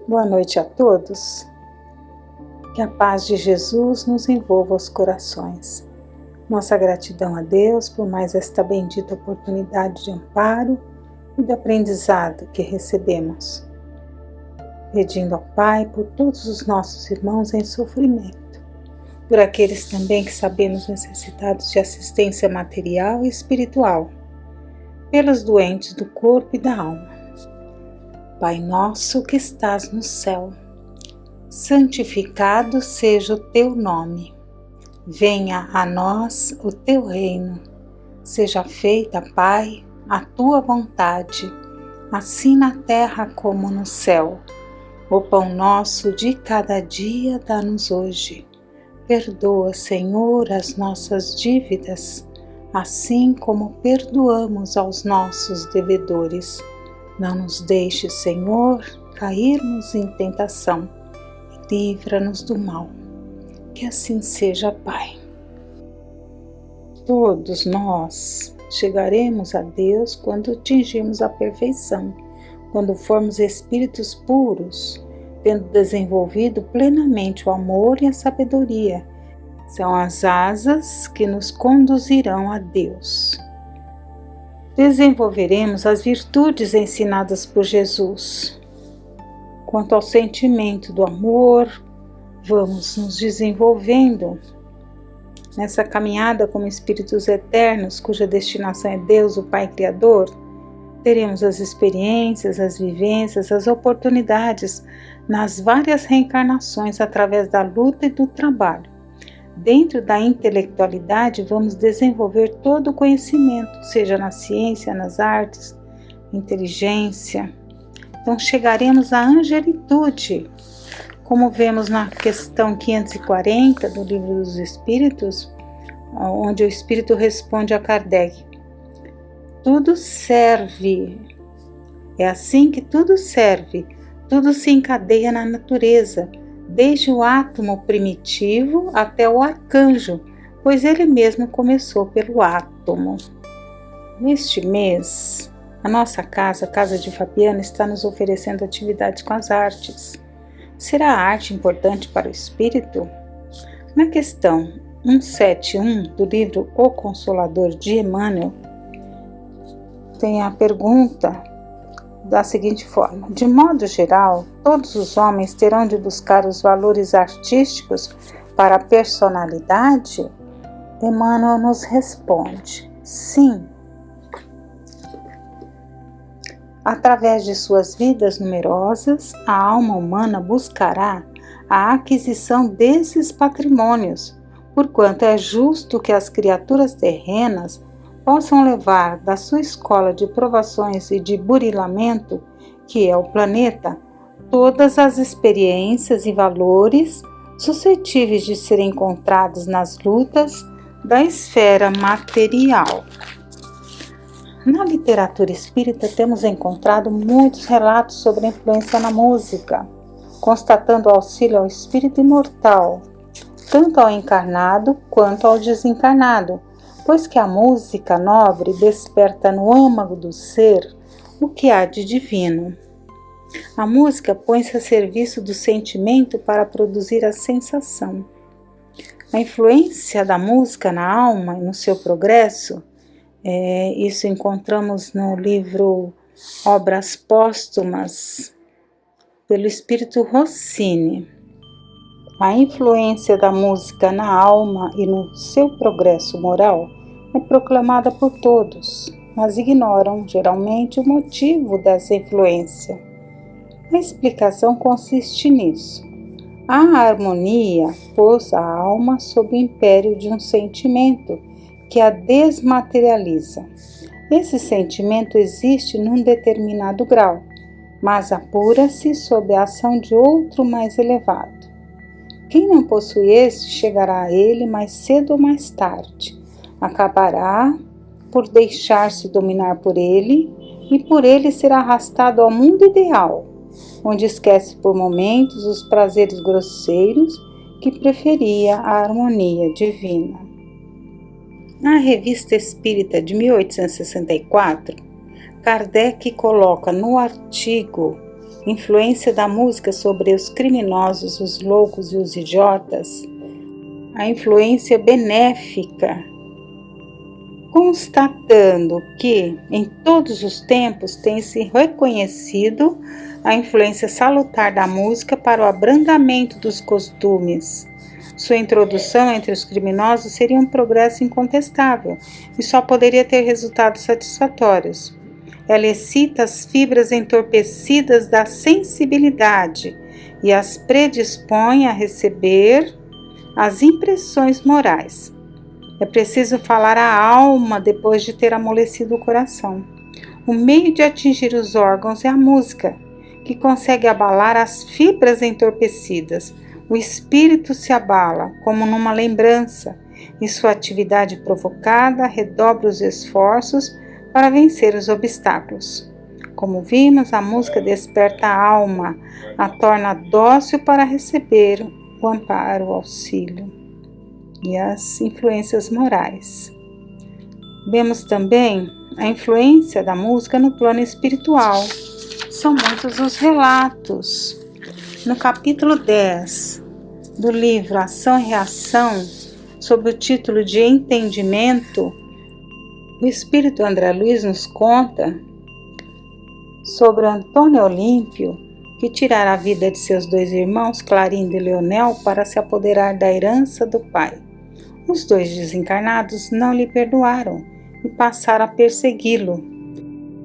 Boa noite a todos. Que a paz de Jesus nos envolva os corações. Nossa gratidão a Deus por mais esta bendita oportunidade de amparo e de aprendizado que recebemos. Pedindo ao Pai por todos os nossos irmãos em sofrimento, por aqueles também que sabemos necessitados de assistência material e espiritual, pelos doentes do corpo e da alma. Pai nosso que estás no céu, santificado seja o teu nome. Venha a nós o teu reino. Seja feita, Pai, a tua vontade, assim na terra como no céu. O pão nosso de cada dia dá-nos hoje. Perdoa, Senhor, as nossas dívidas, assim como perdoamos aos nossos devedores. Não nos deixe, Senhor, cairmos em tentação e livra-nos do mal. Que assim seja, Pai. Todos nós chegaremos a Deus quando atingirmos a perfeição, quando formos espíritos puros, tendo desenvolvido plenamente o amor e a sabedoria. São as asas que nos conduzirão a Deus. Desenvolveremos as virtudes ensinadas por Jesus. Quanto ao sentimento do amor, vamos nos desenvolvendo nessa caminhada como espíritos eternos, cuja destinação é Deus, o Pai Criador. Teremos as experiências, as vivências, as oportunidades nas várias reencarnações através da luta e do trabalho. Dentro da intelectualidade, vamos desenvolver todo o conhecimento, seja na ciência, nas artes, inteligência. Então chegaremos à angelitude, como vemos na questão 540 do Livro dos Espíritos, onde o Espírito responde a Kardec: tudo serve, é assim que tudo serve, tudo se encadeia na natureza, desde o átomo primitivo até o arcanjo, pois ele mesmo começou pelo átomo. Neste mês, a nossa casa, a Casa de Fabiana, está nos oferecendo atividades com as artes. Será a arte importante para o espírito? Na questão 171 do livro O Consolador de Emmanuel, tem a pergunta da seguinte forma: de modo geral, todos os homens terão de buscar os valores artísticos para a personalidade? Emmanuel nos responde: sim. Através de suas vidas numerosas, a alma humana buscará a aquisição desses patrimônios, porquanto é justo que as criaturas terrenas possam levar da sua escola de provações e de burilamento, que é o planeta, todas as experiências e valores suscetíveis de serem encontrados nas lutas da esfera material. Na literatura espírita temos encontrado muitos relatos sobre a influência na música, constatando o auxílio ao espírito imortal, tanto ao encarnado quanto ao desencarnado, pois que a música nobre desperta no âmago do ser o que há de divino. A música põe-se a serviço do sentimento para produzir a sensação. A influência da música na alma e no seu progresso, isso encontramos no livro Obras Póstumas, pelo Espírito Rossini. A influência da música na alma e no seu progresso moral é proclamada por todos, mas ignoram geralmente o motivo dessa influência. A explicação consiste nisso. A harmonia pôs a alma sob o império de um sentimento que a desmaterializa. Esse sentimento existe num determinado grau, mas apura-se sob a ação de outro mais elevado. Quem não possui este chegará a ele mais cedo ou mais tarde. Acabará por deixar-se dominar por ele e por ele ser arrastado ao mundo ideal, onde esquece por momentos os prazeres grosseiros que preferia a harmonia divina. Na Revista Espírita de 1864, Kardec coloca no artigo influência da música sobre os criminosos, os loucos e os idiotas, a influência benéfica, constatando que em todos os tempos tem se reconhecido a influência salutar da música para o abrandamento dos costumes. Sua introdução entre os criminosos seria um progresso incontestável e só poderia ter resultados satisfatórios. Ela excita as fibras entorpecidas da sensibilidade e as predispõe a receber as impressões morais. É preciso falar à alma depois de ter amolecido o coração. O meio de atingir os órgãos é a música, que consegue abalar as fibras entorpecidas. O espírito se abala, como numa lembrança, e sua atividade provocada redobra os esforços para vencer os obstáculos. Como vimos, a música desperta a alma, a torna dócil para receber o amparo, o auxílio e as influências morais. Vemos também a influência da música no plano espiritual. São muitos os relatos. No capítulo 10 do livro Ação e Reação, sob o título de Entendimento, o espírito André Luiz nos conta sobre Antônio Olímpio, que tirara a vida de seus dois irmãos, Clarindo e Leonel, para se apoderar da herança do pai. Os dois desencarnados não lhe perdoaram e passaram a persegui-lo.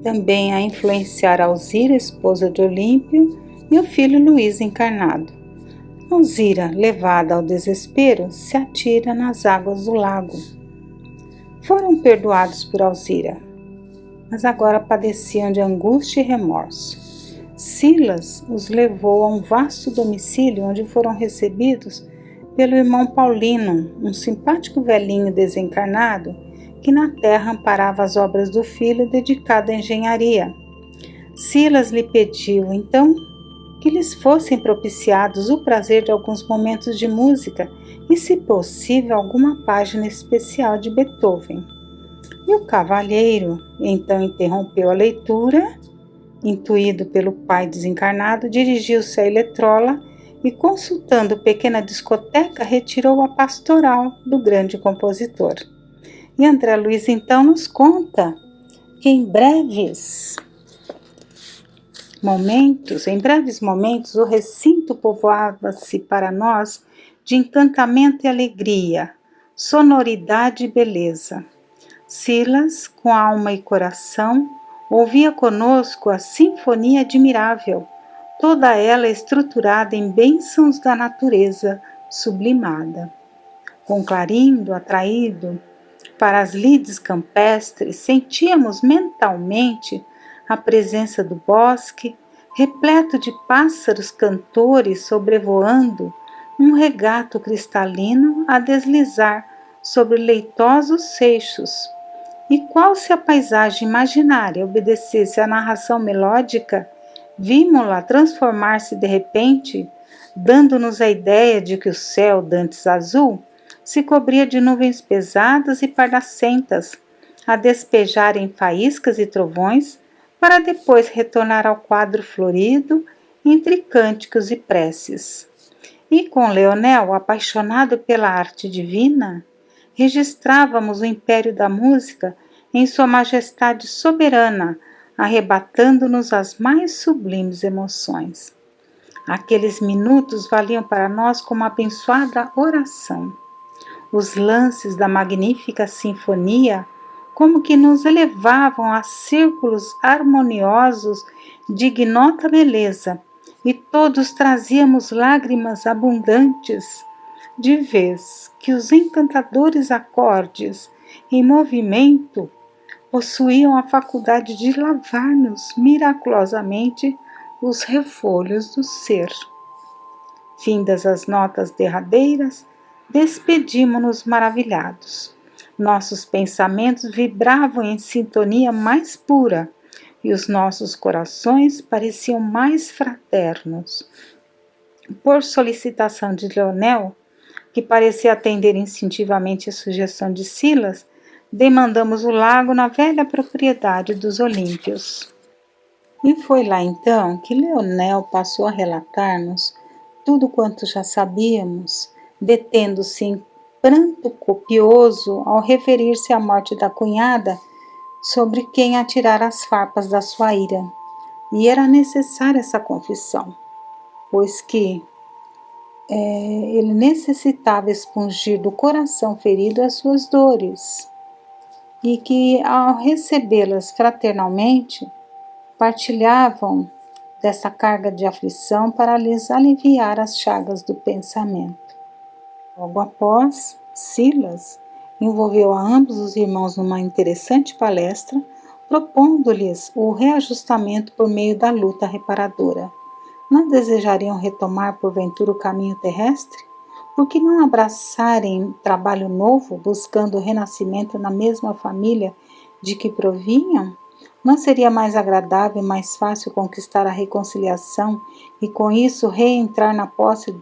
Também a influenciar Alzira, esposa de Olímpio, e o filho Luís encarnado. Alzira, levada ao desespero, se atira nas águas do lago. Foram perdoados por Alzira, mas agora padeciam de angústia e remorso. Silas os levou a um vasto domicílio onde foram recebidos pelo irmão Paulino, um simpático velhinho desencarnado que na terra amparava as obras do filho dedicado à engenharia. Silas lhe pediu, então, que lhes fossem propiciados o prazer de alguns momentos de música e, se possível, alguma página especial de Beethoven. E o cavalheiro então interrompeu a leitura, intuído pelo pai desencarnado, dirigiu-se à eletrola e, consultando pequena discoteca, retirou a pastoral do grande compositor. E André Luiz então nos conta que em breves momentos, o recinto povoava-se para nós de encantamento e alegria, sonoridade e beleza. Silas, com alma e coração, ouvia conosco a sinfonia admirável, toda ela estruturada em bênçãos da natureza sublimada. Com Clarindo, atraído para as lides campestres, sentíamos mentalmente a presença do bosque, repleto de pássaros cantores sobrevoando um regato cristalino a deslizar sobre leitosos seixos. E qual se a paisagem imaginária obedecesse à narração melódica, vimos-la transformar-se de repente, dando-nos a ideia de que o céu, dantes azul, se cobria de nuvens pesadas e pardacentas, a despejarem faíscas e trovões, para depois retornar ao quadro florido, entre cânticos e preces. E com Leonel, apaixonado pela arte divina, registrávamos o império da música em sua majestade soberana, arrebatando-nos as mais sublimes emoções. Aqueles minutos valiam para nós como abençoada oração. Os lances da magnífica sinfonia como que nos elevavam a círculos harmoniosos de ignota beleza, e todos trazíamos lágrimas abundantes, de vez que os encantadores acordes em movimento possuíam a faculdade de lavar-nos miraculosamente os refolhos do ser. Findas as notas derradeiras, despedimo-nos maravilhados. Nossos pensamentos vibravam em sintonia mais pura e os nossos corações pareciam mais fraternos. Por solicitação de Leonel, que parecia atender instintivamente a sugestão de Silas, demandamos o lago na velha propriedade dos Olímpios. E foi lá então que Leonel passou a relatar-nos tudo quanto já sabíamos, detendo-se em pranto copioso ao referir-se à morte da cunhada, sobre quem atirara as farpas da sua ira. E era necessária essa confissão, pois que ele necessitava expungir do coração ferido as suas dores, e que, ao recebê-las fraternalmente, partilhavam dessa carga de aflição para lhes aliviar as chagas do pensamento. Logo após, Silas envolveu a ambos os irmãos numa interessante palestra, propondo-lhes o reajustamento por meio da luta reparadora. Não desejariam retomar porventura o caminho terrestre? Por que não abraçarem trabalho novo, buscando o renascimento na mesma família de que provinham? Não seria mais agradável e mais fácil conquistar a reconciliação e com isso reentrar na posse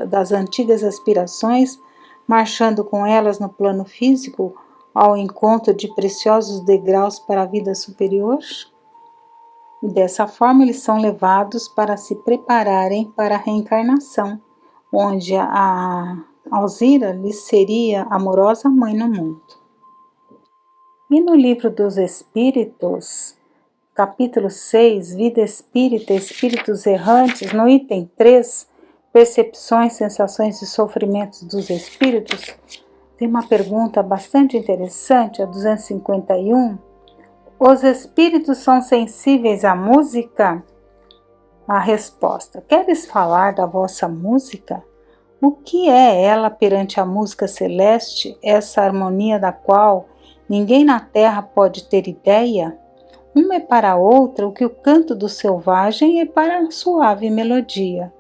das antigas aspirações, marchando com elas no plano físico ao encontro de preciosos degraus para a vida superior? E dessa forma eles são levados para se prepararem para a reencarnação, onde a Alzira lhes seria amorosa mãe no mundo. E no livro dos Espíritos, capítulo 6, Vida Espírita, Espíritos Errantes, no item 3, Percepções, Sensações e Sofrimentos dos Espíritos, tem uma pergunta bastante interessante, a 251. Os espíritos são sensíveis à música? A resposta: queres falar da vossa música? O que é ela perante a música celeste, essa harmonia da qual ninguém na terra pode ter ideia? Uma é para a outra o que o canto do selvagem é para a suave melodia.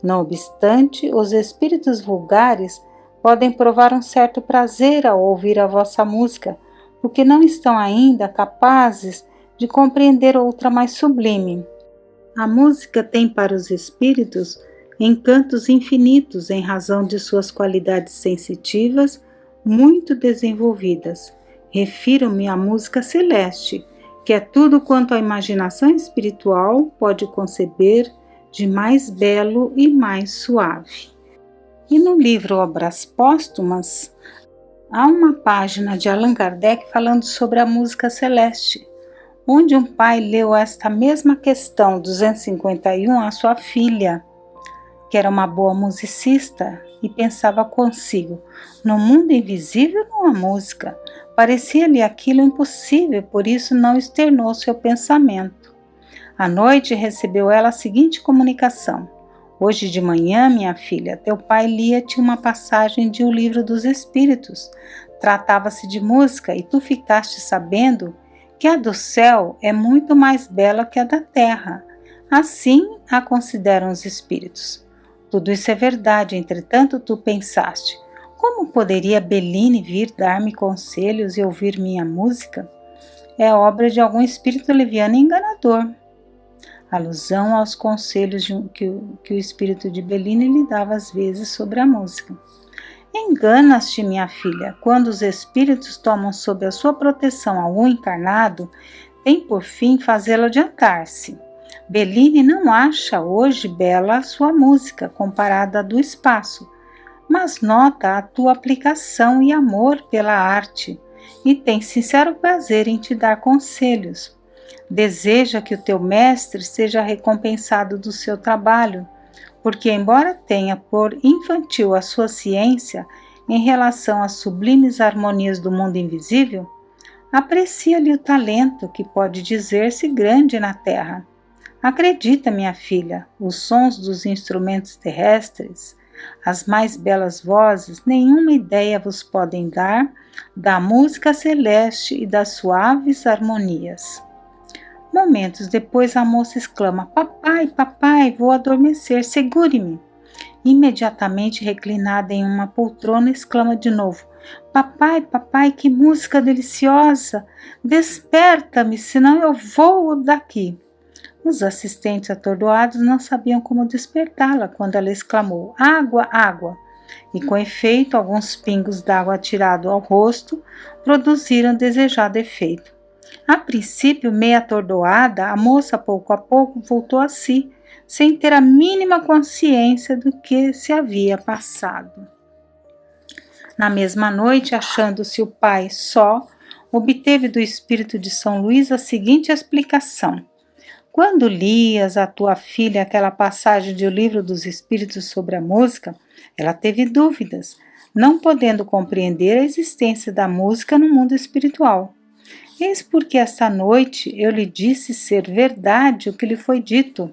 Não obstante, os espíritos vulgares podem provar um certo prazer ao ouvir a vossa música, porque não estão ainda capazes de compreender outra mais sublime. A música tem para os espíritos encantos infinitos em razão de suas qualidades sensitivas muito desenvolvidas. Refiro-me à música celeste, que é tudo quanto a imaginação espiritual pode conceber de mais belo e mais suave. E no livro Obras Póstumas, há uma página de Allan Kardec falando sobre a música celeste, onde um pai leu esta mesma questão 251 à sua filha, que era uma boa musicista, e pensava consigo: no mundo invisível não há música. Parecia-lhe aquilo impossível, por isso não externou seu pensamento. À noite recebeu ela a seguinte comunicação: hoje de manhã, minha filha, teu pai lia-te uma passagem de O Livro dos Espíritos. Tratava-se de música e tu ficaste sabendo que a do céu é muito mais bela que a da terra. Assim a consideram os espíritos. Tudo isso é verdade, entretanto tu pensaste: como poderia Belline vir dar-me conselhos e ouvir minha música? É obra de algum espírito leviano e enganador. Alusão aos conselhos que o espírito de Belline lhe dava às vezes sobre a música. Enganas-te, minha filha, quando os espíritos tomam sob a sua proteção algum encarnado, tem por fim fazê-lo adiantar-se. Belline não acha hoje bela a sua música comparada à do espaço, mas nota a tua aplicação e amor pela arte e tem sincero prazer em te dar conselhos. Deseja que o teu mestre seja recompensado do seu trabalho, porque embora tenha por infantil a sua ciência em relação às sublimes harmonias do mundo invisível, aprecia-lhe o talento que pode dizer-se grande na terra. Acredita, minha filha, os sons dos instrumentos terrestres, as mais belas vozes, nenhuma ideia vos podem dar da música celeste e das suaves harmonias. Momentos depois a moça exclama: papai, papai, vou adormecer, segure-me. Imediatamente reclinada em uma poltrona, exclama de novo: papai, papai, que música deliciosa! Desperta-me, senão eu vou daqui. Os assistentes atordoados não sabiam como despertá-la quando ela exclamou: água, água! E com efeito, alguns pingos d'água atirados ao rosto produziram o desejado efeito. A princípio, meio atordoada, a moça pouco a pouco voltou a si, sem ter a mínima consciência do que se havia passado. Na mesma noite, achando-se o pai só, obteve do espírito de São Luís a seguinte explicação: quando lias a tua filha aquela passagem do livro dos Espíritos sobre a música, ela teve dúvidas, não podendo compreender a existência da música no mundo espiritual. Eis porque esta noite eu lhe disse ser verdade o que lhe foi dito,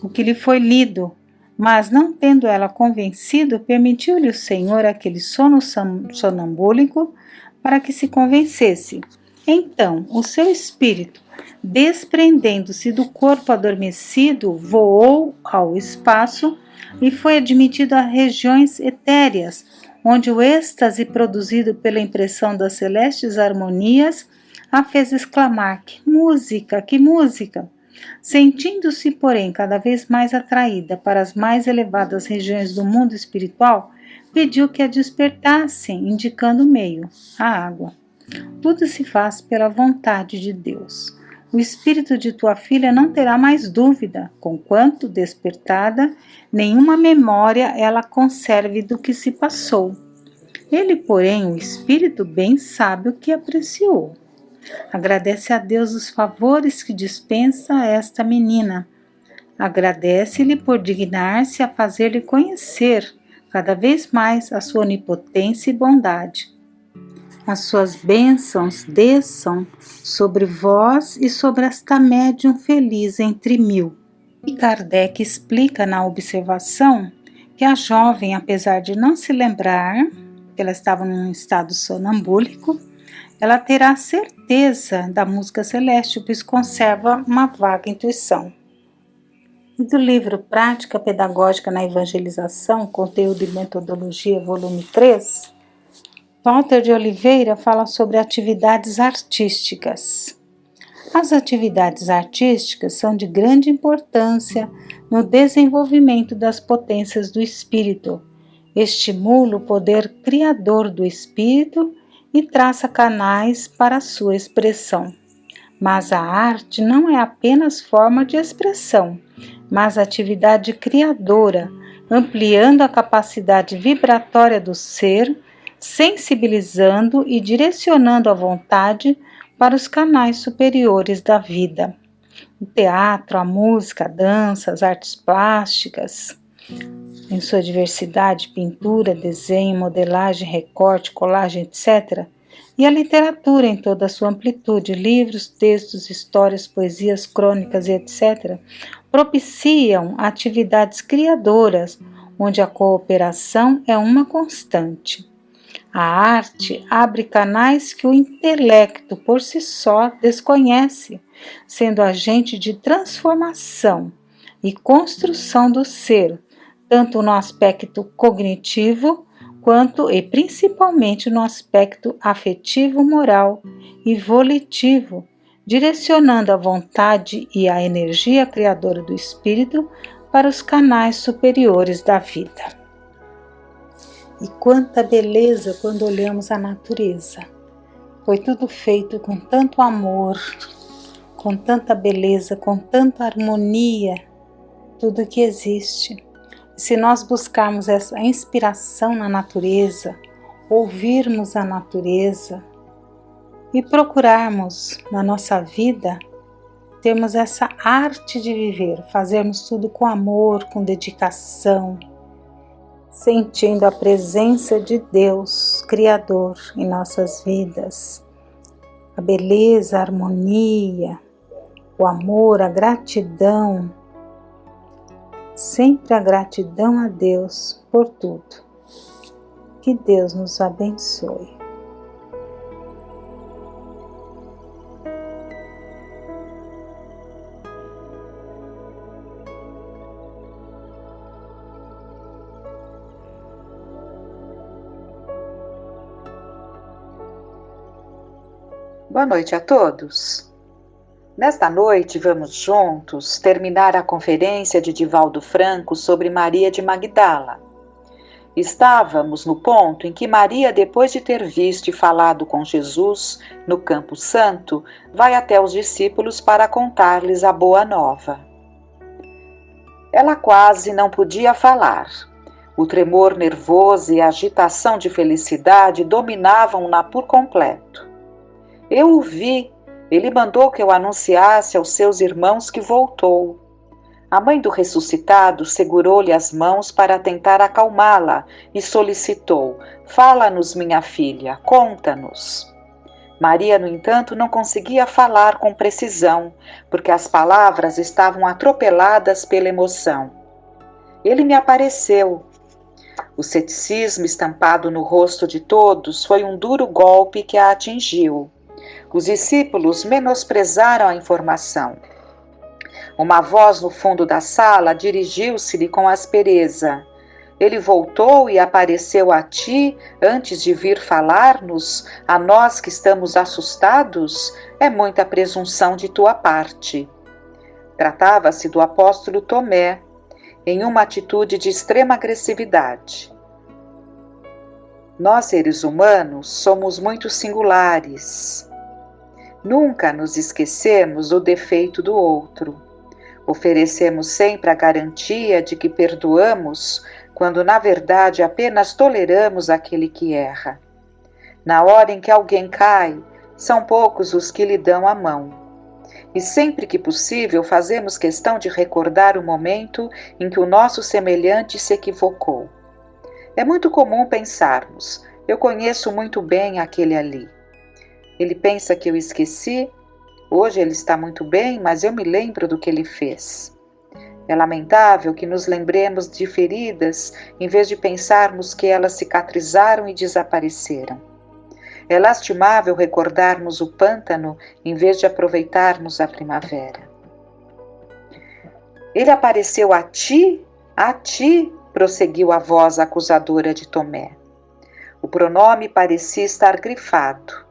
o que lhe foi lido, mas não tendo ela convencido, permitiu-lhe o Senhor aquele sono sonambúlico para que se convencesse. Então, o seu espírito, desprendendo-se do corpo adormecido, voou ao espaço e foi admitido a regiões etéreas, onde o êxtase produzido pela impressão das celestes harmonias a fez exclamar: que música, que música! Sentindo-se, porém, cada vez mais atraída para as mais elevadas regiões do mundo espiritual, pediu que a despertassem, indicando o meio, a água. Tudo se faz pela vontade de Deus. O espírito de tua filha não terá mais dúvida, conquanto despertada, nenhuma memória ela conserve do que se passou. Ele, porém, o espírito bem sabe o que apreciou. Agradece a Deus os favores que dispensa a esta menina. Agradece-lhe por dignar-se a fazer-lhe conhecer cada vez mais a sua onipotência e bondade. As suas bênçãos desçam sobre vós e sobre esta médium feliz entre mil. E Kardec explica na observação que a jovem, apesar de não se lembrar que ela estava num estado sonambúlico, ela terá certeza da música celeste, pois conserva uma vaga intuição. E do livro Prática Pedagógica na Evangelização, Conteúdo e Metodologia, volume 3, Walter de Oliveira fala sobre atividades artísticas. As atividades artísticas são de grande importância no desenvolvimento das potências do espírito, estimula o poder criador do espírito e traça canais para a sua expressão. Mas a arte não é apenas forma de expressão, mas atividade criadora, ampliando a capacidade vibratória do ser, sensibilizando e direcionando a vontade para os canais superiores da vida. O teatro, a música, a dança, as artes plásticas, em sua diversidade, pintura, desenho, modelagem, recorte, colagem, etc., e a literatura em toda a sua amplitude, livros, textos, histórias, poesias, crônicas e etc., propiciam atividades criadoras, onde a cooperação é uma constante. A arte abre canais que o intelecto por si só desconhece, sendo agente de transformação e construção do ser, tanto no aspecto cognitivo, quanto e principalmente no aspecto afetivo, moral e volitivo, direcionando a vontade e a energia criadora do espírito para os canais superiores da vida. E quanta beleza quando olhamos a natureza! Foi tudo feito com tanto amor, com tanta beleza, com tanta harmonia, tudo que existe. Se nós buscarmos essa inspiração na natureza, ouvirmos a natureza e procurarmos na nossa vida, termos essa arte de viver, fazermos tudo com amor, com dedicação, sentindo a presença de Deus, Criador, em nossas vidas, a beleza, a harmonia, o amor, a gratidão, sempre a gratidão a Deus por tudo. Que Deus nos abençoe. Boa noite a todos. Nesta noite vamos juntos terminar a conferência de Divaldo Franco sobre Maria de Magdala. Estávamos no ponto em que Maria, depois de ter visto e falado com Jesus no Campo Santo, vai até os discípulos para contar-lhes a boa nova. Ela quase não podia falar. O tremor nervoso e a agitação de felicidade dominavam-na por completo. Eu o vi. Ele mandou que eu anunciasse aos seus irmãos que voltou. A mãe do ressuscitado segurou-lhe as mãos para tentar acalmá-la e solicitou: "Fala-nos, minha filha, conta-nos." Maria, no entanto, não conseguia falar com precisão, porque as palavras estavam atropeladas pela emoção. Ele me apareceu. O ceticismo estampado no rosto de todos foi um duro golpe que a atingiu. Os discípulos menosprezaram a informação. Uma voz no fundo da sala dirigiu-se-lhe com aspereza: "Ele voltou e apareceu a ti antes de vir falar-nos, a nós que estamos assustados? É muita presunção de tua parte." Tratava-se do apóstolo Tomé, em uma atitude de extrema agressividade. Nós, seres humanos, somos muito singulares. Nunca nos esquecemos do defeito do outro. Oferecemos sempre a garantia de que perdoamos, quando na verdade apenas toleramos aquele que erra. Na hora em que alguém cai, são poucos os que lhe dão a mão. E sempre que possível fazemos questão de recordar o momento em que o nosso semelhante se equivocou. É muito comum pensarmos: eu conheço muito bem aquele ali. Ele pensa que eu esqueci. Hoje ele está muito bem, mas eu me lembro do que ele fez. É lamentável que nos lembremos de feridas em vez de pensarmos que elas cicatrizaram e desapareceram. É lastimável recordarmos o pântano em vez de aproveitarmos a primavera. "Ele apareceu a ti? A ti?", prosseguiu a voz acusadora de Tomé. O pronome parecia estar grifado,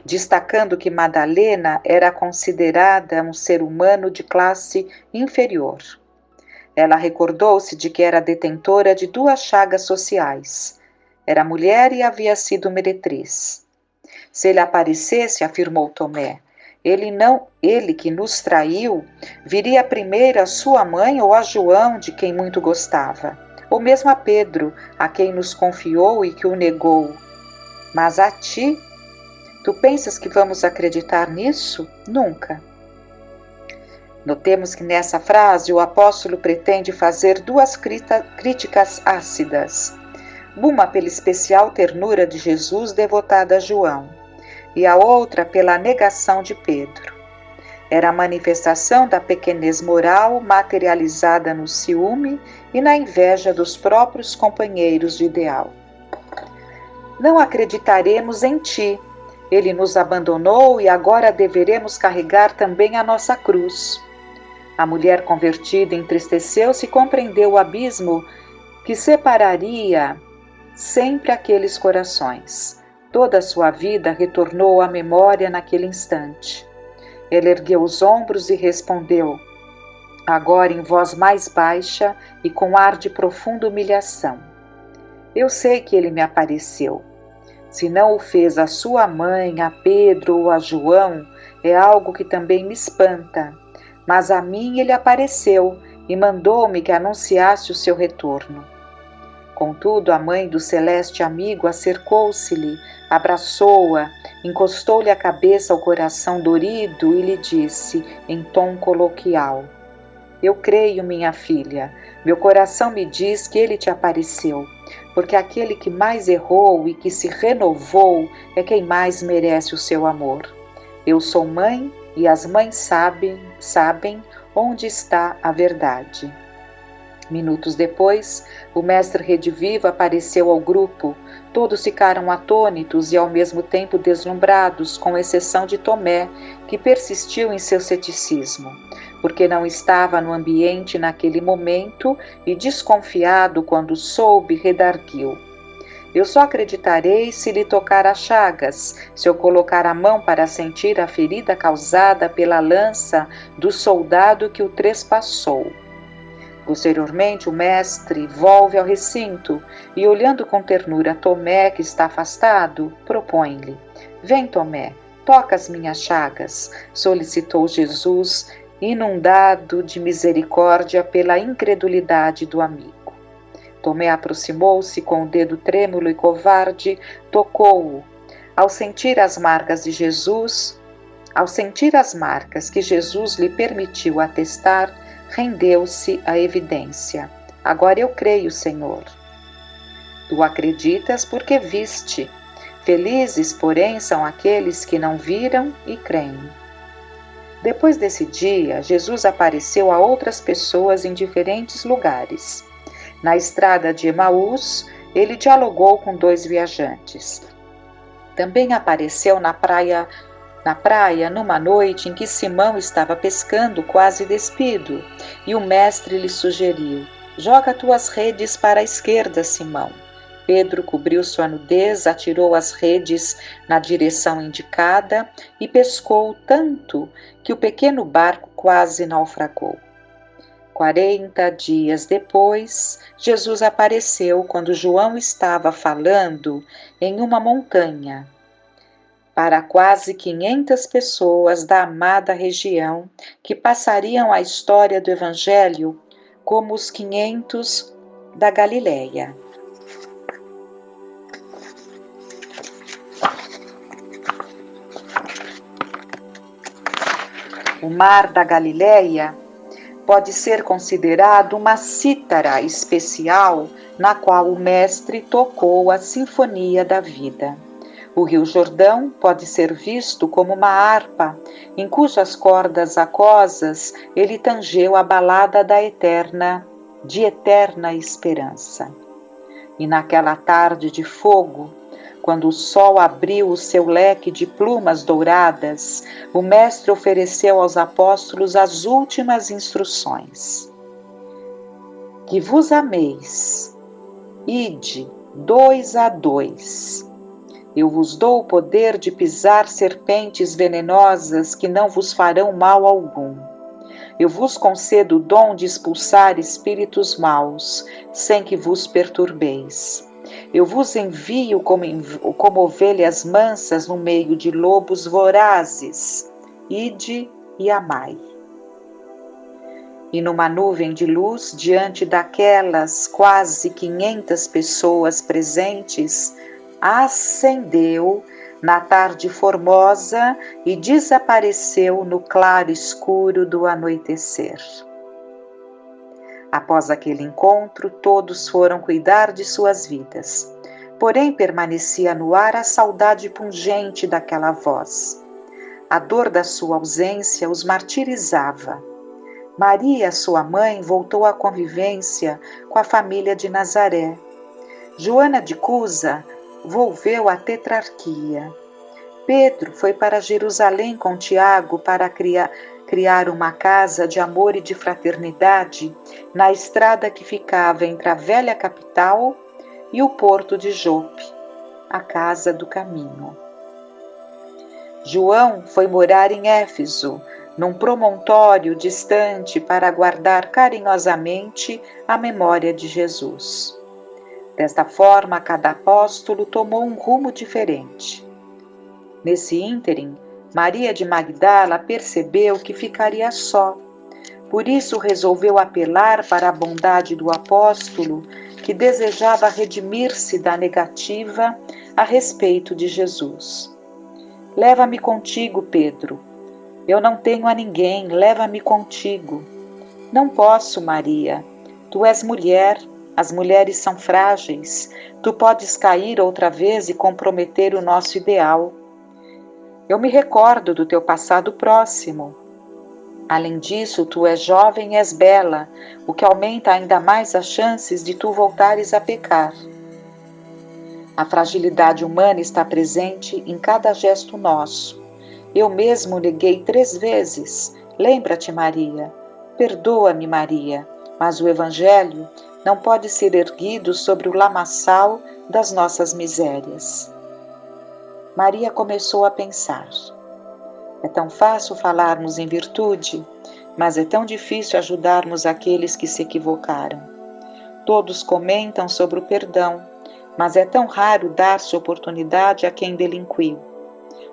destacando que Madalena era considerada um ser humano de classe inferior. Ela recordou-se de que era detentora de 2 chagas sociais. Era mulher e havia sido meretriz. "Se ele aparecesse", afirmou Tomé, ele que nos traiu, viria primeiro a sua mãe ou a João, de quem muito gostava, ou mesmo a Pedro, a quem nos confiou e que o negou. Mas a ti? Tu pensas que vamos acreditar nisso? Nunca." Notemos que nessa frase o apóstolo pretende fazer 2 críticas ácidas. Uma pela especial ternura de Jesus devotada a João, e a outra pela negação de Pedro. Era a manifestação da pequenez moral materializada no ciúme e na inveja dos próprios companheiros de ideal. "Não acreditaremos em ti. Ele nos abandonou e agora deveremos carregar também a nossa cruz." A mulher convertida entristeceu-se e compreendeu o abismo que separaria sempre aqueles corações. Toda a sua vida retornou à memória naquele instante. Ela ergueu os ombros e respondeu, agora em voz mais baixa e com ar de profunda humilhação: "Eu sei que ele me apareceu. Se não o fez a sua mãe, a Pedro ou a João, é algo que também me espanta. Mas a mim ele apareceu e mandou-me que anunciasse o seu retorno." Contudo, a mãe do celeste amigo acercou-se-lhe, abraçou-a, encostou-lhe a cabeça ao coração dorido e lhe disse, em tom coloquial: "Eu creio, minha filha. Meu coração me diz que ele te apareceu, porque aquele que mais errou e que se renovou é quem mais merece o seu amor. Eu sou mãe e as mães sabem onde está a verdade." Minutos depois, o mestre Redivivo apareceu ao grupo. Todos ficaram atônitos e ao mesmo tempo deslumbrados, com exceção de Tomé, que persistiu em seu ceticismo, porque não estava no ambiente naquele momento e, desconfiado quando soube, redarguiu: "Eu só acreditarei se lhe tocar as chagas, se eu colocar a mão para sentir a ferida causada pela lança do soldado que o trespassou." Posteriormente, o mestre volve ao recinto e, olhando com ternura Tomé, que está afastado, propõe-lhe: Vem, Tomé, toca as minhas chagas, solicitou Jesus, inundado de misericórdia pela incredulidade do amigo. Tomé aproximou-se com o dedo trêmulo e covarde, tocou-o. Ao sentir as marcas que Jesus lhe permitiu atestar, rendeu-se à evidência. Agora eu creio, Senhor. Tu acreditas porque viste. Felizes, porém, são aqueles que não viram e creem. Depois desse dia, Jesus apareceu a outras pessoas em diferentes lugares. Na estrada de Emaús, ele dialogou com 2 viajantes. Também apareceu na praia numa noite em que Simão estava pescando quase despido, e o mestre lhe sugeriu: Joga tuas redes para a esquerda, Simão. Pedro cobriu sua nudez, atirou as redes na direção indicada e pescou tanto que o pequeno barco quase naufragou. 40 dias depois, Jesus apareceu quando João estava falando em uma montanha para quase 500 pessoas da amada região que passariam a história do Evangelho como os 500 da Galileia. O mar da Galileia pode ser considerado uma cítara especial na qual o mestre tocou a sinfonia da vida. O Rio Jordão pode ser visto como uma harpa, em cujas cordas aquosas ele tangeu a balada de eterna esperança. E naquela tarde de fogo, quando o sol abriu o seu leque de plumas douradas, o mestre ofereceu aos apóstolos as últimas instruções. Que vos ameis, ide 2 a 2. Eu vos dou o poder de pisar serpentes venenosas que não vos farão mal algum. Eu vos concedo o dom de expulsar espíritos maus, sem que vos perturbeis. Eu vos envio como ovelhas mansas no meio de lobos vorazes. Ide e amai. E numa nuvem de luz, diante daquelas quase 500 pessoas presentes, ascendeu na tarde formosa e desapareceu no claro escuro do anoitecer. Após aquele encontro, todos foram cuidar de suas vidas. Porém, permanecia no ar a saudade pungente daquela voz. A dor da sua ausência os martirizava. Maria, sua mãe, voltou à convivência com a família de Nazaré. Joana de Cusa volveu à tetrarquia. Pedro foi para Jerusalém com Tiago para criar uma casa de amor e de fraternidade na estrada que ficava entre a velha capital e o porto de Jope, a casa do caminho. João foi morar em Éfeso, num promontório distante para guardar carinhosamente a memória de Jesus. Desta forma, cada apóstolo tomou um rumo diferente. Nesse ínterim, Maria de Magdala percebeu que ficaria só. Por isso resolveu apelar para a bondade do apóstolo, que desejava redimir-se da negativa a respeito de Jesus. Leva-me contigo, Pedro. Eu não tenho a ninguém, leva-me contigo. Não posso, Maria. Tu és mulher, as mulheres são frágeis. Tu podes cair outra vez e comprometer o nosso ideal. Eu me recordo do teu passado próximo. Além disso, tu és jovem e és bela, o que aumenta ainda mais as chances de tu voltares a pecar. A fragilidade humana está presente em cada gesto nosso. Eu mesmo neguei 3 vezes. Lembra-te, Maria. Perdoa-me, Maria, mas o Evangelho não pode ser erguido sobre o lamaçal das nossas misérias. Maria começou a pensar. É tão fácil falarmos em virtude, mas é tão difícil ajudarmos aqueles que se equivocaram. Todos comentam sobre o perdão, mas é tão raro dar-se oportunidade a quem delinquiu.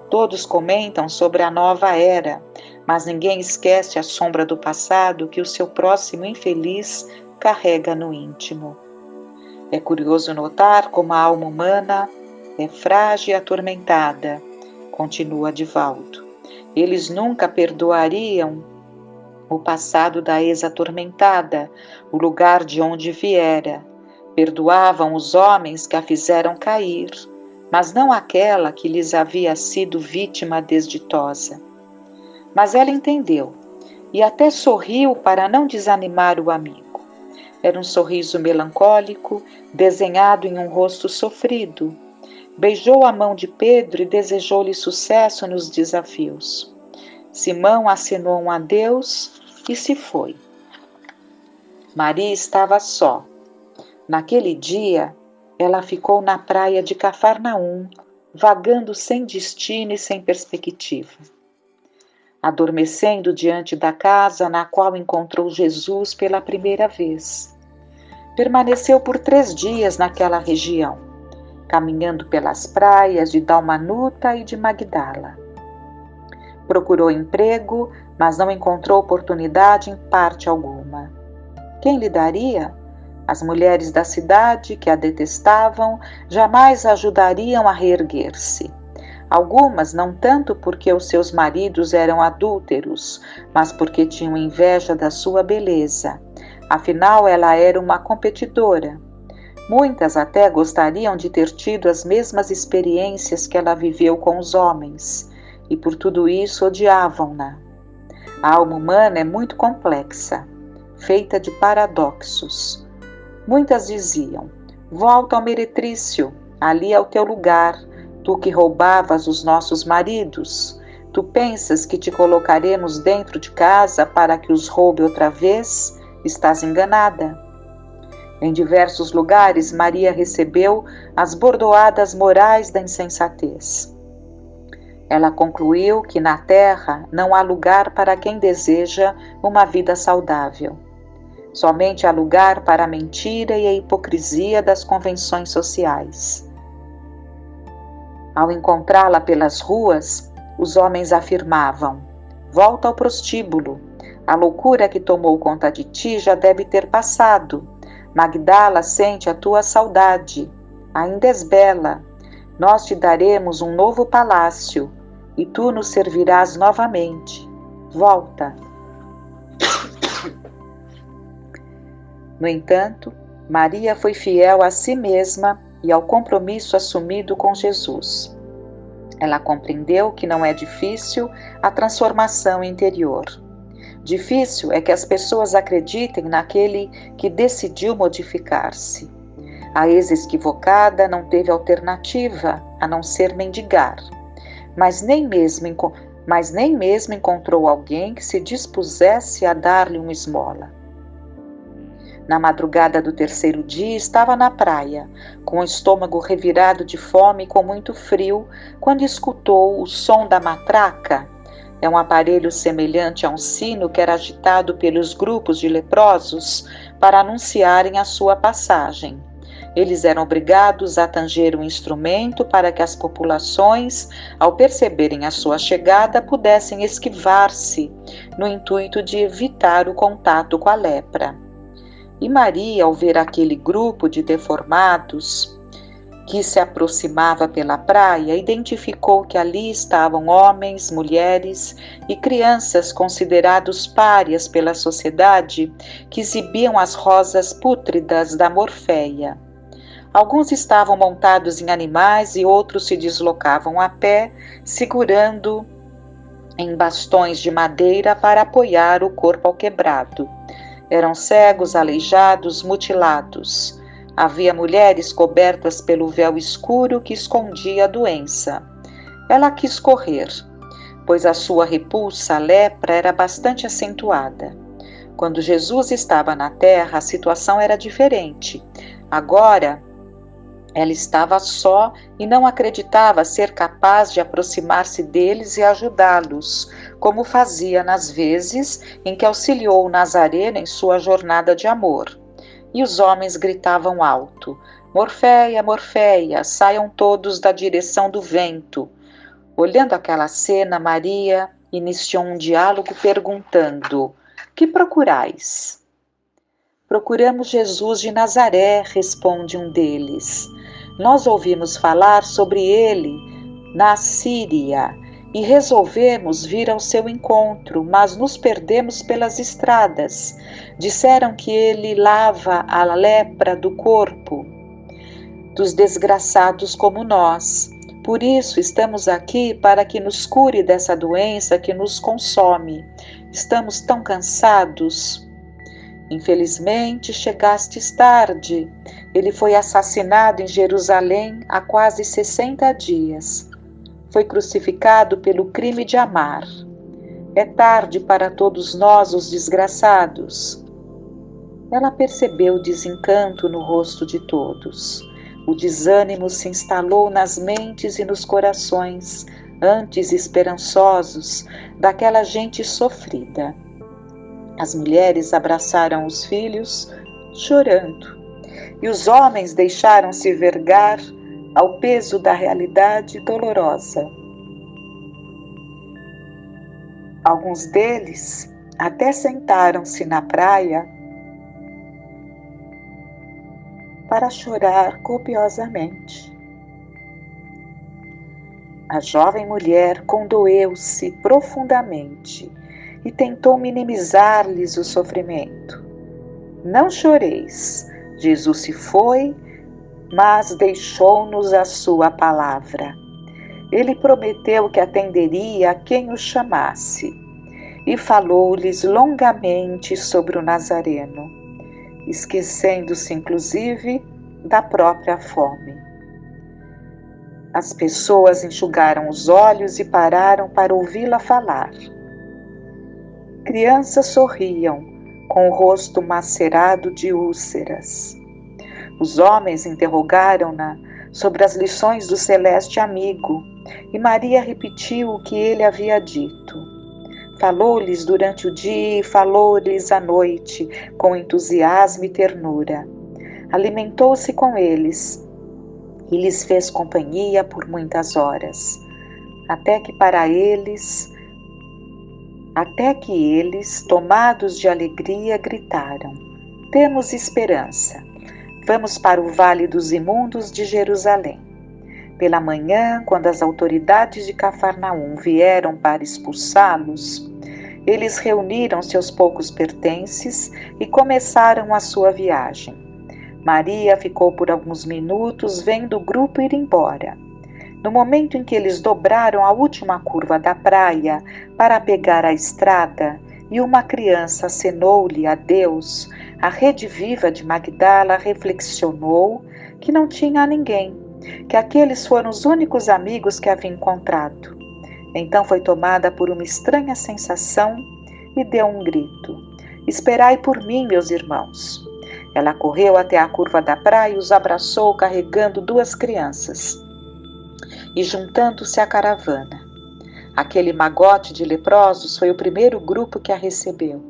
Todos comentam sobre a nova era, mas ninguém esquece a sombra do passado que o seu próximo infeliz carrega no íntimo. É curioso notar como a alma humana é frágil e atormentada, continua Divaldo. Eles nunca perdoariam o passado da ex-atormentada, o lugar de onde viera. Perdoavam os homens que a fizeram cair, mas não aquela que lhes havia sido vítima desditosa. Mas ela entendeu e até sorriu para não desanimar o amigo. Era um sorriso melancólico, desenhado em um rosto sofrido. Beijou a mão de Pedro e desejou-lhe sucesso nos desafios. Simão acenou um adeus e se foi. Maria estava só. Naquele dia, ela ficou na praia de Cafarnaum, vagando sem destino e sem perspectiva. Adormecendo diante da casa na qual encontrou Jesus pela primeira vez. Permaneceu por 3 dias naquela região, caminhando pelas praias de Dalmanuta e de Magdala. Procurou emprego, mas não encontrou oportunidade em parte alguma. Quem lhe daria? As mulheres da cidade, que a detestavam, jamais a ajudariam a reerguer-se. Algumas não tanto porque os seus maridos eram adúlteros, mas porque tinham inveja da sua beleza. Afinal, ela era uma competidora. Muitas até gostariam de ter tido as mesmas experiências que ela viveu com os homens, e por tudo isso odiavam-na. A alma humana é muito complexa, feita de paradoxos. Muitas diziam: volta ao meretrício, ali é o teu lugar, tu que roubavas os nossos maridos. Tu pensas que te colocaremos dentro de casa para que os roube outra vez? Estás enganada. Em diversos lugares, Maria recebeu as bordoadas morais da insensatez. Ela concluiu que na terra não há lugar para quem deseja uma vida saudável. Somente há lugar para a mentira e a hipocrisia das convenções sociais. Ao encontrá-la pelas ruas, os homens afirmavam: volta ao prostíbulo. A loucura que tomou conta de ti já deve ter passado. Magdala sente a tua saudade. Ainda és bela. Nós te daremos um novo palácio e tu nos servirás novamente. Volta. No entanto, Maria foi fiel a si mesma e ao compromisso assumido com Jesus. Ela compreendeu que não é difícil a transformação interior. Difícil é que as pessoas acreditem naquele que decidiu modificar-se. A ex-equivocada não teve alternativa a não ser mendigar, mas nem mesmo encontrou alguém que se dispusesse a dar-lhe uma esmola. Na madrugada do 3º dia, estava na praia, com o estômago revirado de fome e com muito frio, quando escutou o som da matraca. É um aparelho semelhante a um sino que era agitado pelos grupos de leprosos para anunciarem a sua passagem. Eles eram obrigados a tanger um instrumento para que as populações, ao perceberem a sua chegada, pudessem esquivar-se, no intuito de evitar o contato com a lepra. E Maria, ao ver aquele grupo de deformados que se aproximava pela praia, identificou que ali estavam homens, mulheres e crianças considerados párias pela sociedade, que exibiam as rosas pútridas da Morfeia. Alguns estavam montados em animais e outros se deslocavam a pé, segurando em bastões de madeira para apoiar o corpo ao quebrado. Eram cegos, aleijados, mutilados. Havia mulheres cobertas pelo véu escuro que escondia a doença. Ela quis correr, pois a sua repulsa à lepra era bastante acentuada. Quando Jesus estava na terra, a situação era diferente. Agora, Ela estava só e não acreditava ser capaz de aproximar-se deles e ajudá-los, como fazia nas vezes em que auxiliou o Nazareno em sua jornada de amor. E os homens gritavam alto: Morféia, Morféia, saiam todos da direção do vento. Olhando aquela cena, Maria iniciou um diálogo perguntando: Que procurais? Procuramos Jesus de Nazaré, responde um deles. Nós ouvimos falar sobre ele na Síria e resolvemos vir ao seu encontro, mas nos perdemos pelas estradas. Disseram que ele lava a lepra do corpo dos desgraçados como nós. Por isso estamos aqui para que nos cure dessa doença que nos consome. Estamos tão cansados. Infelizmente, chegastes tarde. Ele foi assassinado em Jerusalém há quase 60 dias. Foi crucificado pelo crime de amar. É tarde para todos nós, os desgraçados. Ela percebeu o desencanto no rosto de todos. O desânimo se instalou nas mentes e nos corações, antes esperançosos, daquela gente sofrida. As mulheres abraçaram os filhos, chorando, e os homens deixaram-se vergar ao peso da realidade dolorosa. Alguns deles até sentaram-se na praia para chorar copiosamente. A jovem mulher condoeu-se profundamente e tentou minimizar-lhes o sofrimento. Não choreis, Jesus se foi, mas deixou-nos a sua palavra. Ele prometeu que atenderia a quem o chamasse e falou-lhes longamente sobre o Nazareno, esquecendo-se inclusive da própria fome. As pessoas enxugaram os olhos e pararam para ouvi-la falar. Crianças sorriam, com o rosto macerado de úlceras. Os homens interrogaram-na sobre as lições do celeste amigo, e Maria repetiu o que ele havia dito. Falou-lhes durante o dia e falou-lhes à noite, com entusiasmo e ternura. Alimentou-se com eles e lhes fez companhia por muitas horas, até que eles, tomados de alegria, gritaram: Temos esperança. Vamos para o Vale dos Imundos de Jerusalém. Pela manhã, quando as autoridades de Cafarnaum vieram para expulsá-los, eles reuniram seus poucos pertences e começaram a sua viagem. Maria ficou por alguns minutos vendo o grupo ir embora. No momento em que eles dobraram a última curva da praia para pegar a estrada e uma criança acenou-lhe adeus, a Rede Viva de Magdala reflexionou que não tinha ninguém, que aqueles foram os únicos amigos que havia encontrado. Então foi tomada por uma estranha sensação e deu um grito: Esperai por mim, meus irmãos. Ela correu até a curva da praia e os abraçou carregando duas crianças e juntando-se à caravana. Aquele magote de leprosos foi o primeiro grupo que a recebeu.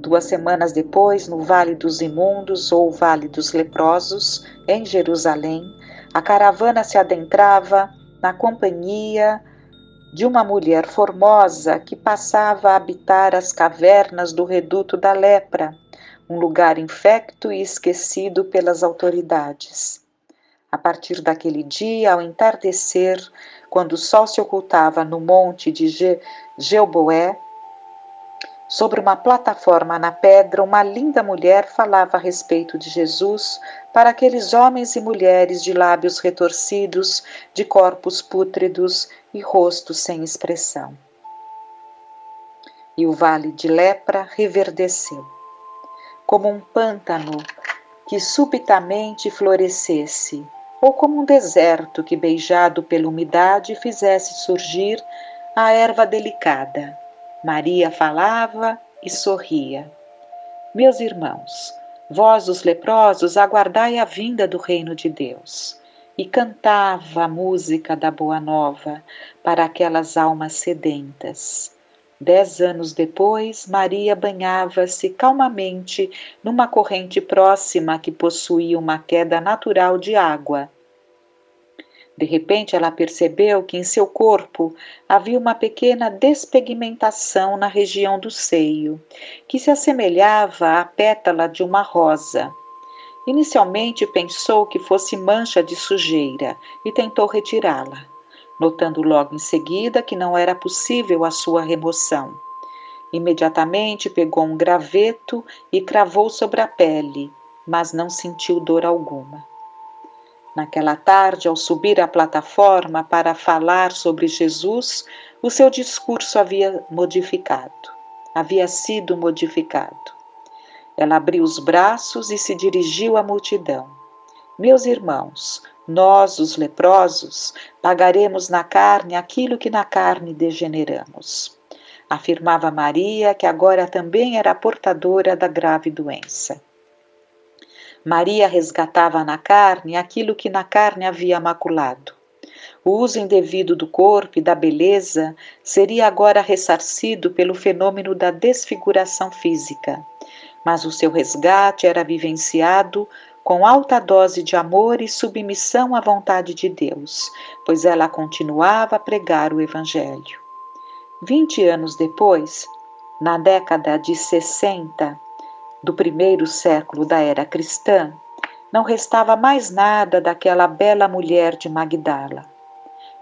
2 semanas depois, no Vale dos Imundos ou Vale dos Leprosos, em Jerusalém, a caravana se adentrava na companhia de uma mulher formosa que passava a habitar as cavernas do reduto da lepra, um lugar infecto e esquecido pelas autoridades. A partir daquele dia, ao entardecer, quando o sol se ocultava no monte de Gilboé, sobre uma plataforma na pedra, uma linda mulher falava a respeito de Jesus para aqueles homens e mulheres de lábios retorcidos, de corpos pútridos e rostos sem expressão. E o vale de lepra reverdeceu, como um pântano que subitamente florescesse, ou como um deserto que, beijado pela umidade, fizesse surgir a erva delicada. Maria falava e sorria. Meus irmãos, Vós, os leprosos, aguardai a vinda do reino de Deus. E cantava a música da Boa Nova para aquelas almas sedentas. 10 anos depois, Maria banhava-se calmamente numa corrente próxima que possuía uma queda natural de água. De repente, ela percebeu que em seu corpo havia uma pequena despigmentação na região do seio, que se assemelhava à pétala de uma rosa. Inicialmente pensou que fosse mancha de sujeira e tentou retirá-la, notando logo em seguida que não era possível a sua remoção. Imediatamente pegou um graveto e cravou sobre a pele, mas não sentiu dor alguma. Naquela tarde, ao subir à plataforma para falar sobre Jesus, o seu discurso havia sido modificado. Ela abriu os braços e se dirigiu à multidão. Meus irmãos, nós, os leprosos, pagaremos na carne aquilo que na carne degeneramos. Afirmava Maria, que agora também era portadora da grave doença. Maria resgatava na carne aquilo que na carne havia maculado. O uso indevido do corpo e da beleza seria agora ressarcido pelo fenômeno da desfiguração física, mas o seu resgate era vivenciado com alta dose de amor e submissão à vontade de Deus, pois ela continuava a pregar o Evangelho. 20 anos depois, na década de 60, do primeiro século da era cristã, não restava mais nada daquela bela mulher de Magdala.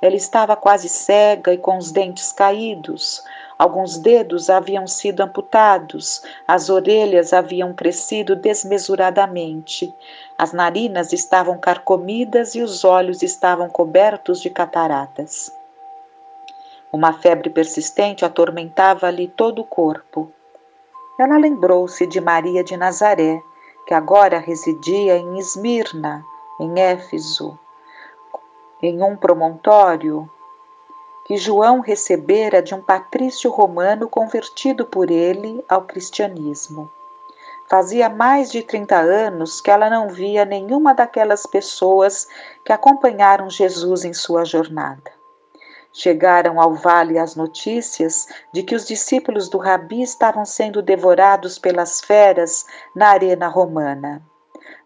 Ela estava quase cega e com os dentes caídos, alguns dedos haviam sido amputados, as orelhas haviam crescido desmesuradamente, as narinas estavam carcomidas e os olhos estavam cobertos de cataratas. Uma febre persistente atormentava-lhe todo o corpo. Ela lembrou-se de Maria de Nazaré, que agora residia em Esmirna, em Éfeso, em um promontório que João recebera de um patrício romano convertido por ele ao cristianismo. Fazia mais de 30 anos que ela não via nenhuma daquelas pessoas que acompanharam Jesus em sua jornada. Chegaram ao vale as notícias de que os discípulos do Rabi estavam sendo devorados pelas feras na arena romana.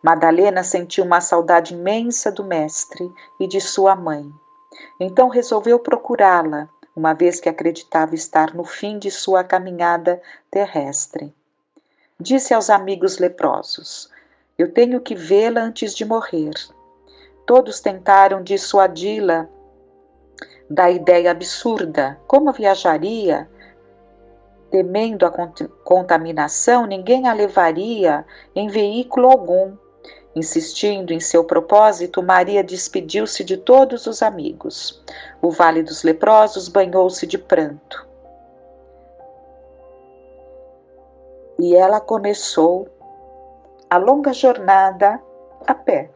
Madalena sentiu uma saudade imensa do mestre e de sua mãe. Então resolveu procurá-la, uma vez que acreditava estar no fim de sua caminhada terrestre. Disse aos amigos leprosos: Eu tenho que vê-la antes de morrer. Todos tentaram dissuadi-la da ideia absurda. Como viajaria? Temendo a contaminação, ninguém a levaria em veículo algum. Insistindo em seu propósito, Maria despediu-se de todos os amigos. O Vale dos Leprosos banhou-se de pranto. E ela começou a longa jornada a pé,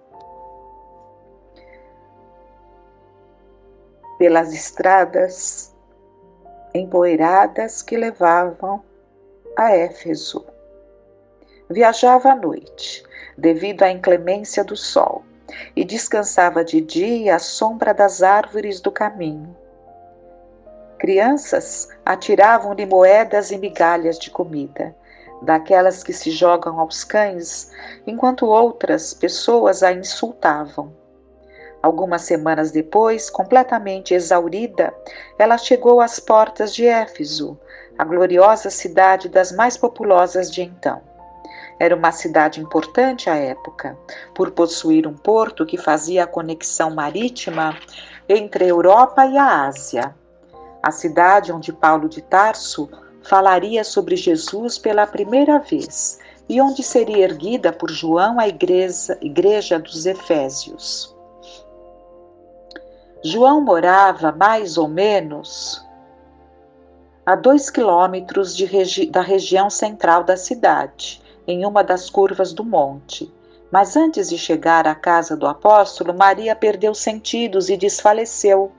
pelas estradas empoeiradas que levavam a Éfeso. Viajava à noite, devido à inclemência do sol, e descansava de dia à sombra das árvores do caminho. Crianças atiravam-lhe moedas e migalhas de comida, daquelas que se jogam aos cães, enquanto outras pessoas a insultavam. Algumas semanas depois, completamente exaurida, ela chegou às portas de Éfeso, a gloriosa cidade das mais populosas de então. Era uma cidade importante à época, por possuir um porto que fazia a conexão marítima entre a Europa e a Ásia. A cidade onde Paulo de Tarso falaria sobre Jesus pela primeira vez e onde seria erguida por João a igreja dos Efésios. João morava mais ou menos a 2 quilômetros da região central da cidade, em uma das curvas do monte. Mas antes de chegar à casa do apóstolo, Maria perdeu sentidos e desfaleceu,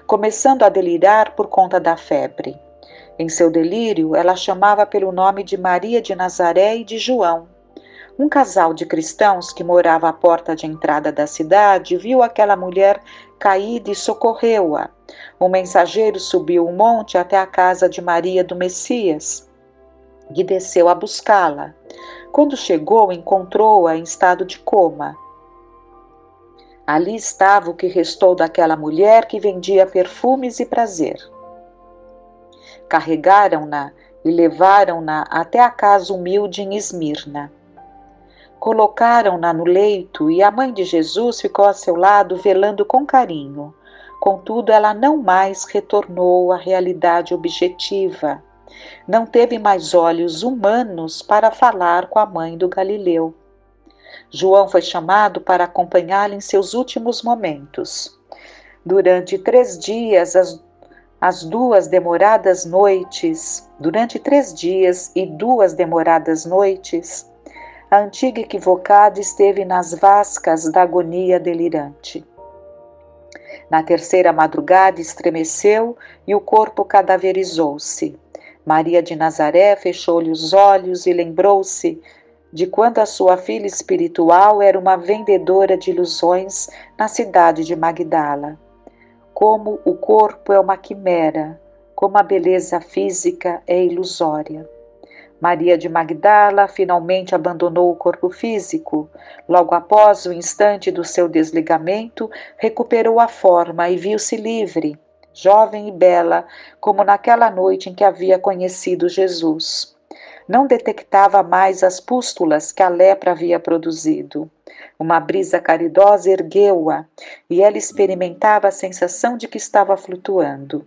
começando a delirar por conta da febre. Em seu delírio, ela chamava pelo nome de Maria de Nazaré e de João. Um casal de cristãos que morava à porta de entrada da cidade viu aquela mulher caída e socorreu-a. Um mensageiro subiu o monte até a casa de Maria do Messias e desceu a buscá-la. Quando chegou, encontrou-a em estado de coma. Ali estava o que restou daquela mulher que vendia perfumes e prazer. Carregaram-na e levaram-na até a casa humilde em Esmirna. Colocaram-na no leito e a mãe de Jesus ficou a seu lado velando com carinho. Contudo, ela não mais retornou à realidade objetiva. Não teve mais olhos humanos para falar com a mãe do Galileu. João foi chamado para acompanhá-la em seus últimos momentos. Durante 3 dias e 2 demoradas noites, a antiga equivocada esteve nas vascas da agonia delirante. Na 3ª madrugada estremeceu e o corpo cadaverizou-se. Maria de Nazaré fechou-lhe os olhos e lembrou-se de quando a sua filha espiritual era uma vendedora de ilusões na cidade de Magdala. Como o corpo é uma quimera, como a beleza física é ilusória. Maria de Magdala finalmente abandonou o corpo físico. Logo após o instante do seu desligamento, recuperou a forma e viu-se livre, jovem e bela, como naquela noite em que havia conhecido Jesus. Não detectava mais as pústulas que a lepra havia produzido. Uma brisa caridosa ergueu-a e ela experimentava a sensação de que estava flutuando.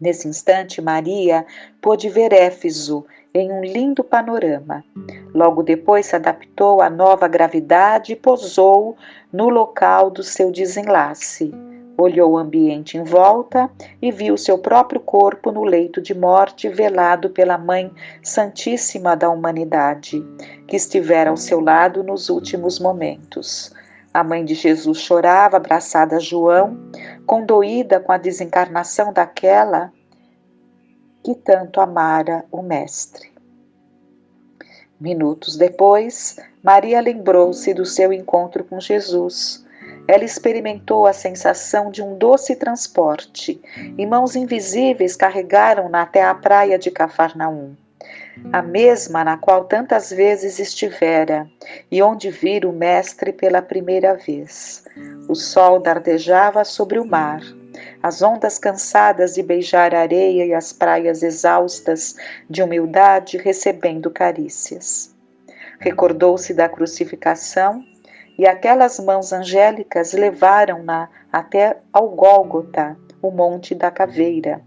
Nesse instante, Maria pôde ver Éfeso em um lindo panorama. Logo depois se adaptou à nova gravidade e pousou no local do seu desenlace. Olhou o ambiente em volta e viu seu próprio corpo no leito de morte, velado pela Mãe Santíssima da Humanidade, que estivera ao seu lado nos últimos momentos. A mãe de Jesus chorava, abraçada a João, condoída com a desencarnação daquela que tanto amara o Mestre. Minutos depois, Maria lembrou-se do seu encontro com Jesus. Ela experimentou a sensação de um doce transporte, e mãos invisíveis carregaram-na até a praia de Cafarnaum, a mesma na qual tantas vezes estivera, e onde vira o Mestre pela primeira vez. O sol dardejava sobre o mar, as ondas cansadas de beijar a areia e as praias exaustas de humildade recebendo carícias. Recordou-se da crucificação e aquelas mãos angélicas levaram-na até ao Gólgota, o Monte da Caveira,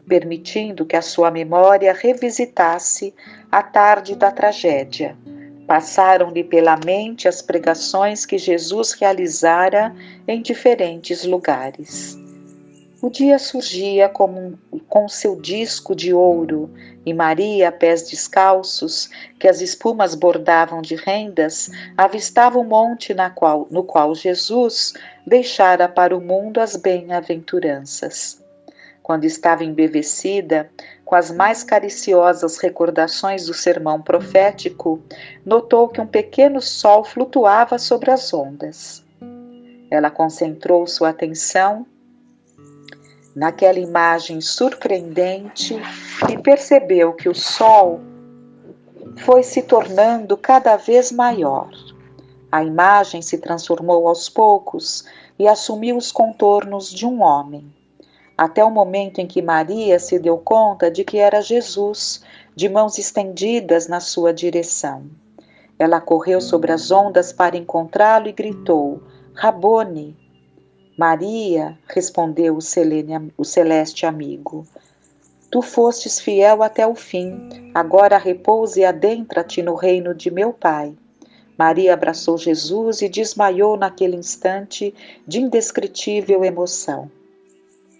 permitindo que a sua memória revisitasse a tarde da tragédia. Passaram-lhe pela mente as pregações que Jesus realizara em diferentes lugares. O dia surgia com seu disco de ouro, e Maria, a pés descalços, que as espumas bordavam de rendas, avistava o monte no qual Jesus deixara para o mundo as bem-aventuranças. Quando estava embevecida, com as mais cariciosas recordações do sermão profético, notou que um pequeno sol flutuava sobre as ondas. Ela concentrou sua atenção naquela imagem surpreendente e percebeu que o sol foi se tornando cada vez maior. A imagem se transformou aos poucos e assumiu os contornos de um homem, até o momento em que Maria se deu conta de que era Jesus, de mãos estendidas na sua direção. Ela correu sobre as ondas para encontrá-lo e gritou: Rabone! Maria, respondeu o celeste amigo, tu fostes fiel até o fim, agora repousa e adentra-te no reino de meu Pai. Maria abraçou Jesus e desmaiou naquele instante de indescritível emoção.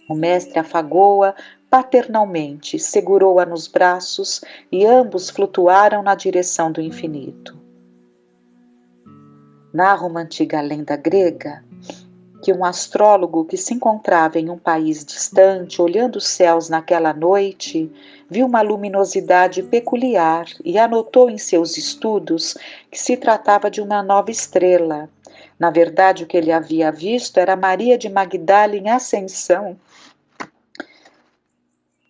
O Mestre afagou-a paternalmente, segurou-a nos braços e ambos flutuaram na direção do infinito. Narra uma antiga lenda grega que que um astrólogo que se encontrava em um país distante, olhando os céus naquela noite, viu uma luminosidade peculiar e anotou em seus estudos que se tratava de uma nova estrela. Na verdade, o que ele havia visto era Maria de Magdala em ascensão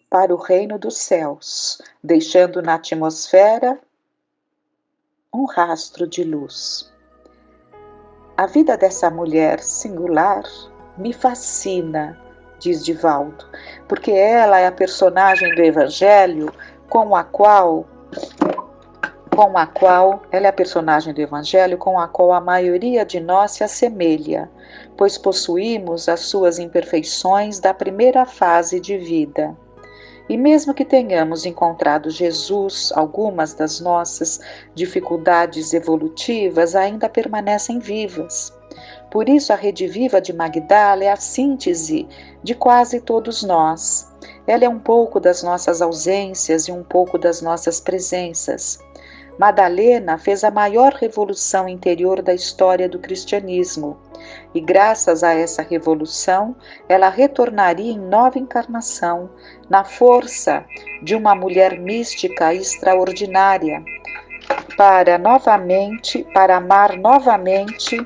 para o reino dos céus, deixando na atmosfera um rastro de luz. A vida dessa mulher singular me fascina, diz Divaldo, porque ela é a personagem do Evangelho com a qual a maioria de nós se assemelha, pois possuímos as suas imperfeições da primeira fase de vida. E mesmo que tenhamos encontrado Jesus, algumas das nossas dificuldades evolutivas ainda permanecem vivas. Por isso, a Rede Viva de Magdala é a síntese de quase todos nós. Ela é um pouco das nossas ausências e um pouco das nossas presenças. Madalena fez a maior revolução interior da história do cristianismo, e graças a essa revolução, ela retornaria em nova encarnação, na força de uma mulher mística extraordinária, para amar novamente, para amar novamente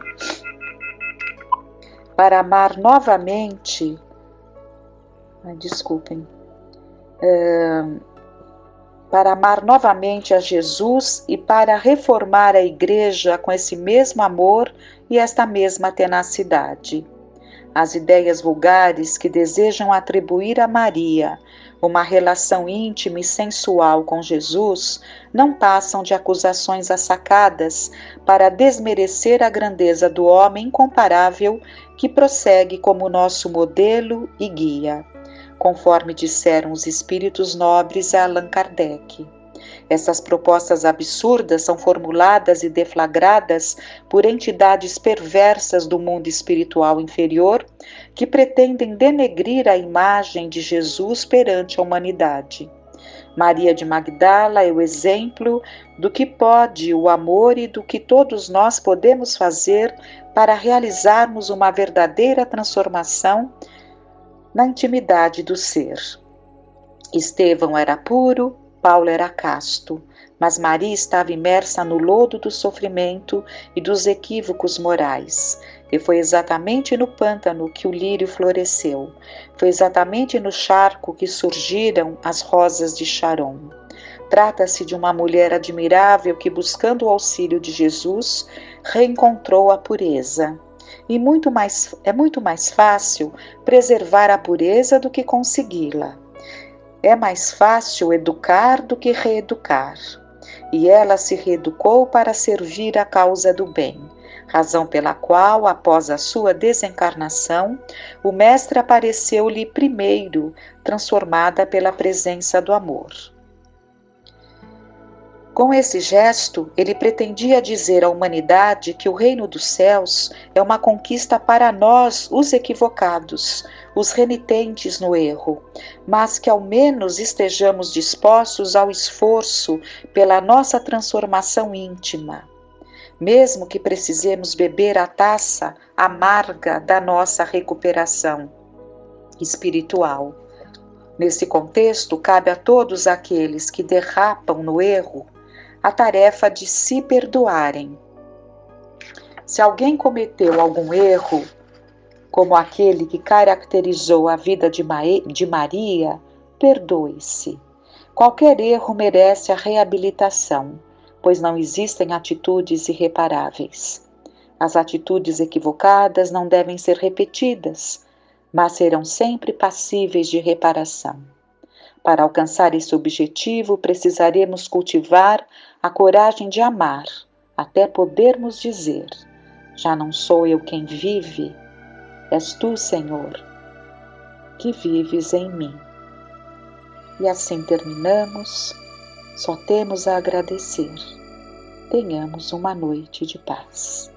a Jesus e para reformar a Igreja com esse mesmo amor e esta mesma tenacidade. As ideias vulgares que desejam atribuir a Maria uma relação íntima e sensual com Jesus não passam de acusações assacadas para desmerecer a grandeza do homem incomparável que prossegue como nosso modelo e guia, conforme disseram os espíritos nobres a Allan Kardec. Essas propostas absurdas são formuladas e deflagradas por entidades perversas do mundo espiritual inferior que pretendem denegrir a imagem de Jesus perante a humanidade. Maria de Magdala é o exemplo do que pode o amor e do que todos nós podemos fazer para realizarmos uma verdadeira transformação na intimidade do ser. Estevão era puro, Paulo era casto, mas Maria estava imersa no lodo do sofrimento e dos equívocos morais. E foi exatamente no pântano que o lírio floresceu. Foi exatamente no charco que surgiram as rosas de Sharon. Trata-se de uma mulher admirável que, buscando o auxílio de Jesus, reencontrou a pureza. E é muito mais fácil preservar a pureza do que consegui-la. É mais fácil educar do que reeducar. E ela se reeducou para servir a causa do bem, razão pela qual, após a sua desencarnação, o Mestre apareceu-lhe primeiro, transformada pela presença do amor. Com esse gesto, ele pretendia dizer à humanidade que o reino dos céus é uma conquista para nós, os equivocados, os renitentes no erro, mas que ao menos estejamos dispostos ao esforço pela nossa transformação íntima, mesmo que precisemos beber a taça amarga da nossa recuperação espiritual. Nesse contexto, cabe a todos aqueles que derrapam no erro a tarefa de se perdoarem. Se alguém cometeu algum erro, como aquele que caracterizou a vida de Maria, perdoe-se. Qualquer erro merece a reabilitação, pois não existem atitudes irreparáveis. As atitudes equivocadas não devem ser repetidas, mas serão sempre passíveis de reparação. Para alcançar esse objetivo, precisaremos cultivar a coragem de amar, até podermos dizer: já não sou eu quem vive, és tu, Senhor, que vives em mim. E assim terminamos, só temos a agradecer. Tenhamos uma noite de paz.